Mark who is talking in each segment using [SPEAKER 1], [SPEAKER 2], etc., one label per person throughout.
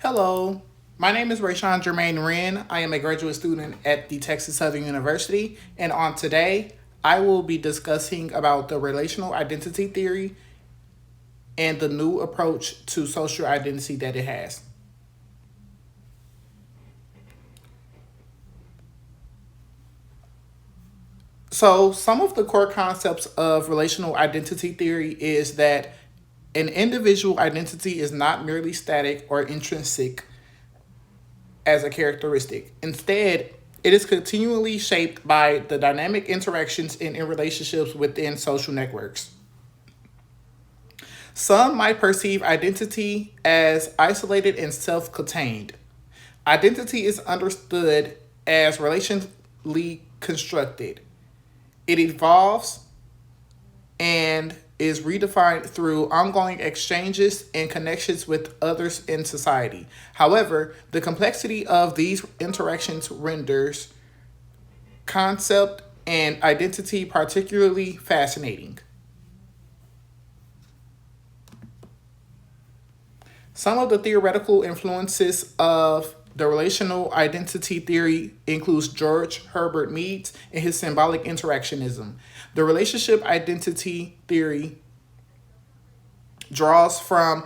[SPEAKER 1] Hello, my name is Rayshawn Jermaine Wren. I am a graduate student at the Texas Southern University, and on today, I will be discussing about the relational identity theory and the new approach to social identity that it has. So, some of the core concepts of relational identity theory is that an individual identity is not merely static or intrinsic as a characteristic. Instead, it is continually shaped by the dynamic interactions and in relationships within social networks. Some might perceive identity as isolated and self contained. Identity is understood as relationally constructed, it evolves and is redefined through ongoing exchanges and connections with others in society. However, the complexity of these interactions renders concept and identity particularly fascinating. Some of the theoretical influences of the relational identity theory includes George Herbert Mead and his symbolic interactionism. The relationship identity theory draws from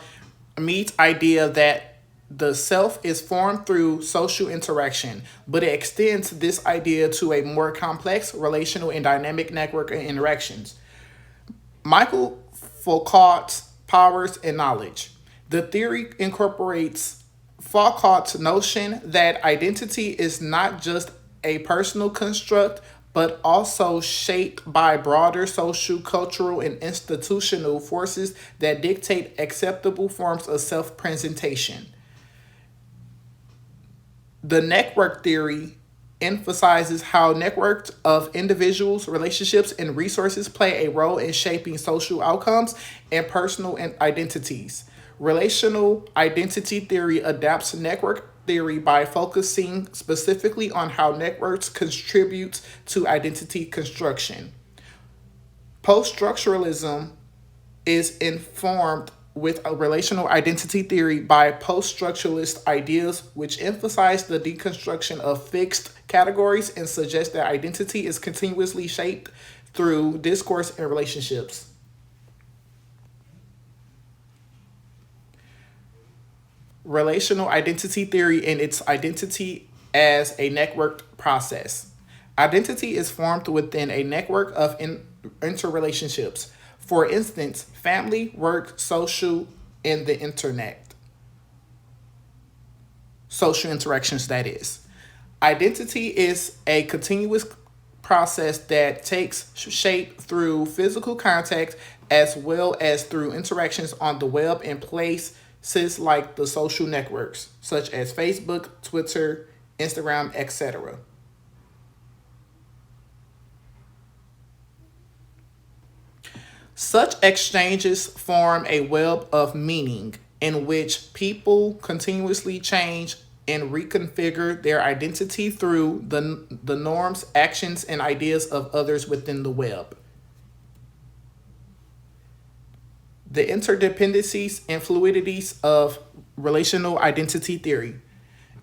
[SPEAKER 1] Mead's idea that the self is formed through social interaction, but it extends this idea to a more complex relational and dynamic network of interactions. Michael Foucault's powers and knowledge. The theory incorporates Foucault's notion that identity is not just a personal construct, but also shaped by broader social, cultural, and institutional forces that dictate acceptable forms of self presentation. The network theory emphasizes how networks of individuals, relationships, and resources play a role in shaping social outcomes and personal identities. Relational identity theory adapts network theory by focusing specifically on how networks contribute to identity construction. Post structuralism is informed with a relational identity theory by post structuralist ideas, which emphasize the deconstruction of fixed categories and suggest that identity is continuously shaped through discourse and relationships. Relational identity theory and its identity as a networked process. Identity is formed within a network of interrelationships. For instance, family, work, social, and the internet. Social interactions, that is. Identity is a continuous process that takes shape through physical contact as well as through interactions on the web and places like the social networks, such as Facebook, Twitter, Instagram, etc. Such exchanges form a web of meaning in which people continuously change and reconfigure their identity through the norms, actions, and ideas of others within the web. The interdependencies and fluidities of relational identity theory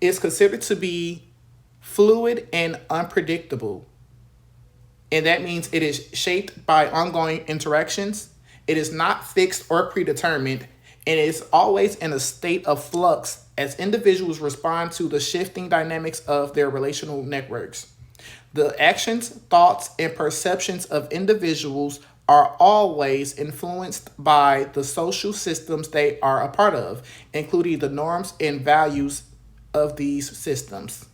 [SPEAKER 1] is considered to be fluid and unpredictable. And that means it is shaped by ongoing interactions. It is not fixed or predetermined, and it is always in a state of flux as individuals respond to the shifting dynamics of their relational networks. The actions, thoughts, and perceptions of individuals are always influenced by the social systems they are a part of, including the norms and values of these systems.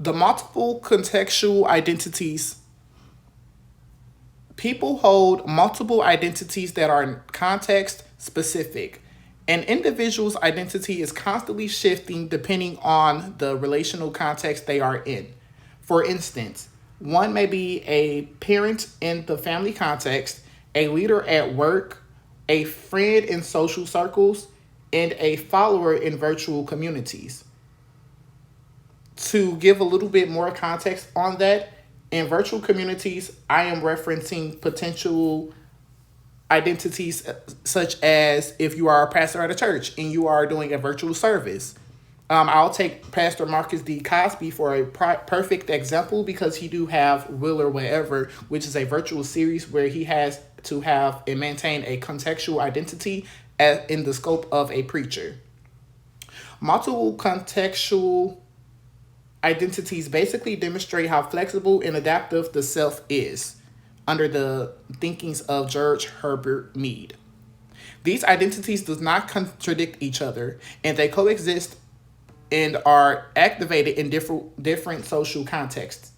[SPEAKER 1] The multiple contextual identities. People hold multiple identities that are context specific. An individual's identity is constantly shifting depending on the relational context they are in. For instance, One may be a parent in the family context, a leader at work, a friend in social circles, and a follower in virtual communities. To give a little bit more context on that, in virtual communities, I am referencing potential identities such as if you are a pastor at a church and you are doing a virtual service. I'll take Pastor Marcus D. Cosby for a perfect example because he do have Will or Whatever, which is a virtual series where he has to have and maintain a contextual identity in the scope of a preacher. Multiple contextual identities basically demonstrate how flexible and adaptive the self is under the thinkings of George Herbert Mead. These identities do not contradict each other, and they coexist and are activated in different social contexts.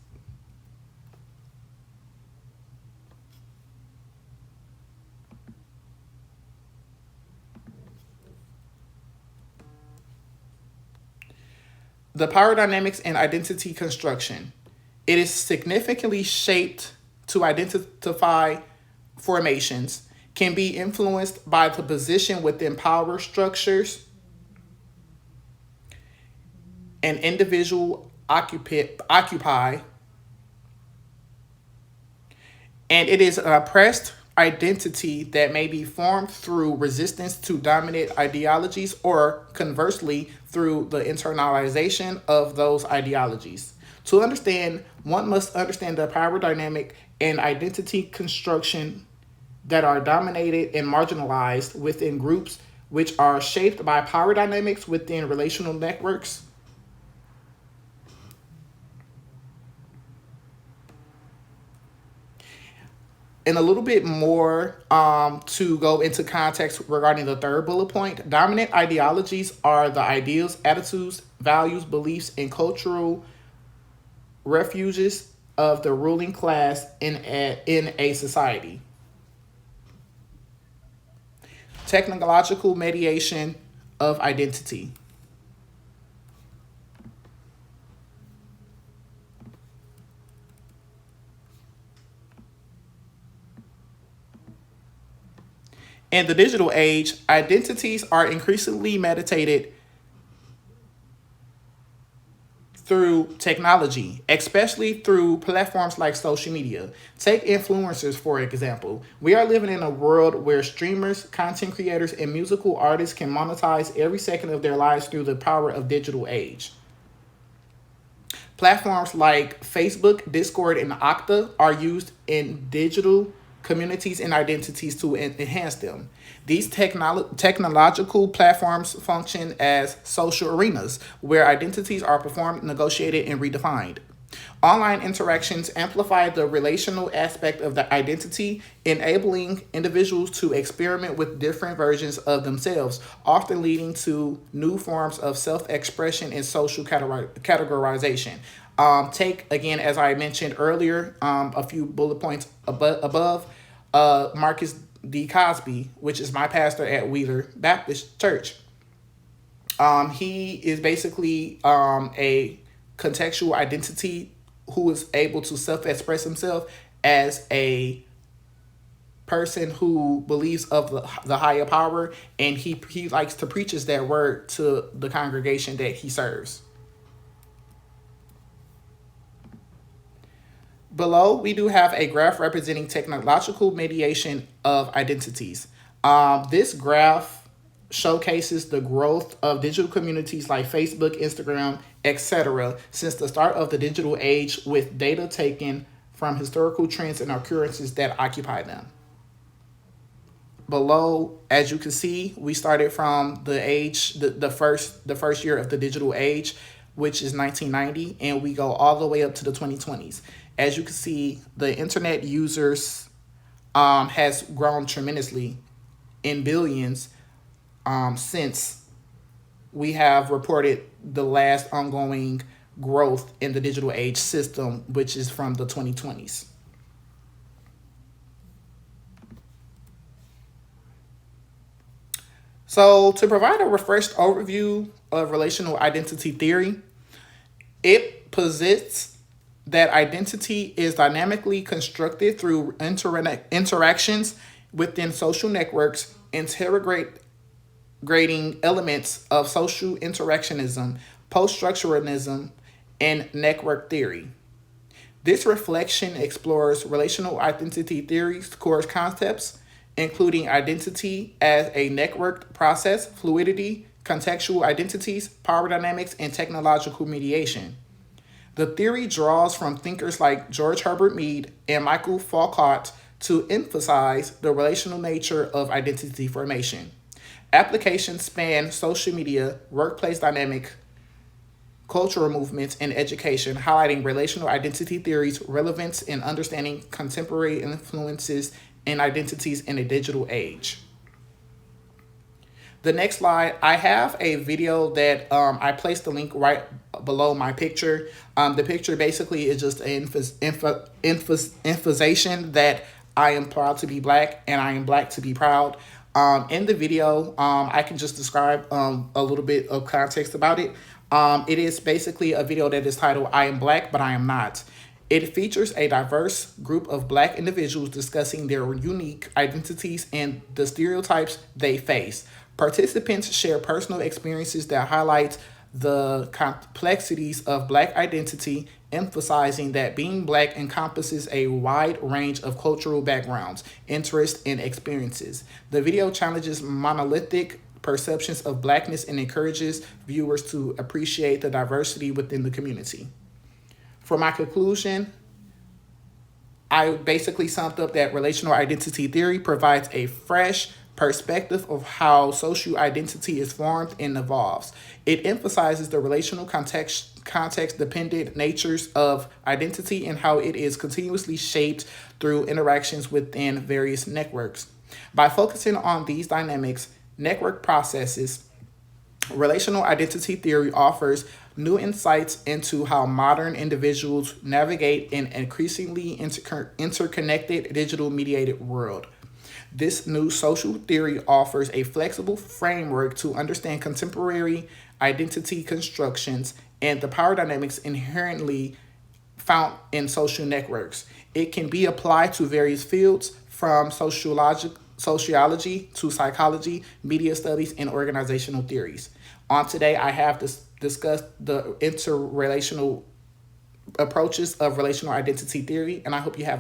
[SPEAKER 1] The power dynamics and identity construction. It is significantly shaped to identify formations, can be influenced by the position within power structures an individual occupy, and it is an oppressed identity that may be formed through resistance to dominant ideologies or conversely through the internalization of those ideologies. To understand, one must understand the power dynamic and identity construction that are dominated and marginalized within groups which are shaped by power dynamics within relational networks. And a little bit more to go into context regarding the third bullet point. Dominant ideologies are the ideals, attitudes, values, beliefs, and cultural refuges of the ruling class in a society. Technological mediation of identity. In the digital age, identities are increasingly meditated through technology, especially through platforms like social media. Take influencers, for example. We are living in a world where streamers, content creators, and musical artists can monetize every second of their lives through the power of digital age. Platforms like Facebook, Discord, and Okta are used in digital communities and identities to enhance them. These technological platforms function as social arenas where identities are performed, negotiated, and redefined. Online interactions amplify the relational aspect of the identity, enabling individuals to experiment with different versions of themselves, often leading to new forms of self expression and social categorization. Take, again, as I mentioned earlier, a few bullet points above Marcus D. Cosby, which is my pastor at Wheeler Baptist Church. He is basically a contextual identity who is able to self-express himself as a person who believes of the higher power, and he likes to preaches that word to the congregation that he serves. Below, we do have a graph representing technological mediation of identities. This graph showcases the growth of digital communities like Facebook, Instagram, etc., since the start of the digital age, with data taken from historical trends and occurrences that occupy them. Below, as you can see, we started from the first year of the digital age, which is 1990, and we go all the way up to the 2020s. As you can see, the internet users has grown tremendously in billions since we have reported the last ongoing growth in the digital age system, which is from the 2020s. So, to provide a refreshed overview of relational identity theory, it posits that identity is dynamically constructed through interactions within social networks, integrating elements of social interactionism, post-structuralism, and network theory. This reflection explores relational identity theory's core concepts, including identity as a networked process, fluidity, contextual identities, power dynamics, and technological mediation. The theory draws from thinkers like George Herbert Mead and Michael Foucault to emphasize the relational nature of identity formation. Applications span social media, workplace dynamic, cultural movements, and education, highlighting relational identity theory's relevance in understanding contemporary influences and identities in a digital age. The next slide, I have a video that I placed the link right below my picture. The picture basically is just an emphasization that I am proud to be black and I am black to be proud. In the video, I can just describe a little bit of context about it. It is basically a video that is titled "I Am Black, But I Am Not." It features a diverse group of black individuals discussing their unique identities and the stereotypes they face. Participants share personal experiences that highlight the complexities of black identity, emphasizing that being black encompasses a wide range of cultural backgrounds, interests, and experiences. The video challenges monolithic perceptions of blackness and encourages viewers to appreciate the diversity within the community. For my conclusion, I basically summed up that relational identity theory provides a fresh perspective of how social identity is formed and evolves. It emphasizes the relational context dependent natures of identity and how it is continuously shaped through interactions within various networks. By focusing on these dynamics, network processes, relational identity theory offers new insights into how modern individuals navigate an increasingly interconnected digital mediated world. This new social theory offers a flexible framework to understand contemporary identity constructions and the power dynamics inherently found in social networks. It can be applied to various fields from sociology to psychology, media studies, and organizational theories. On today, I have discussed the interrelational approaches of relational identity theory, and I hope you have a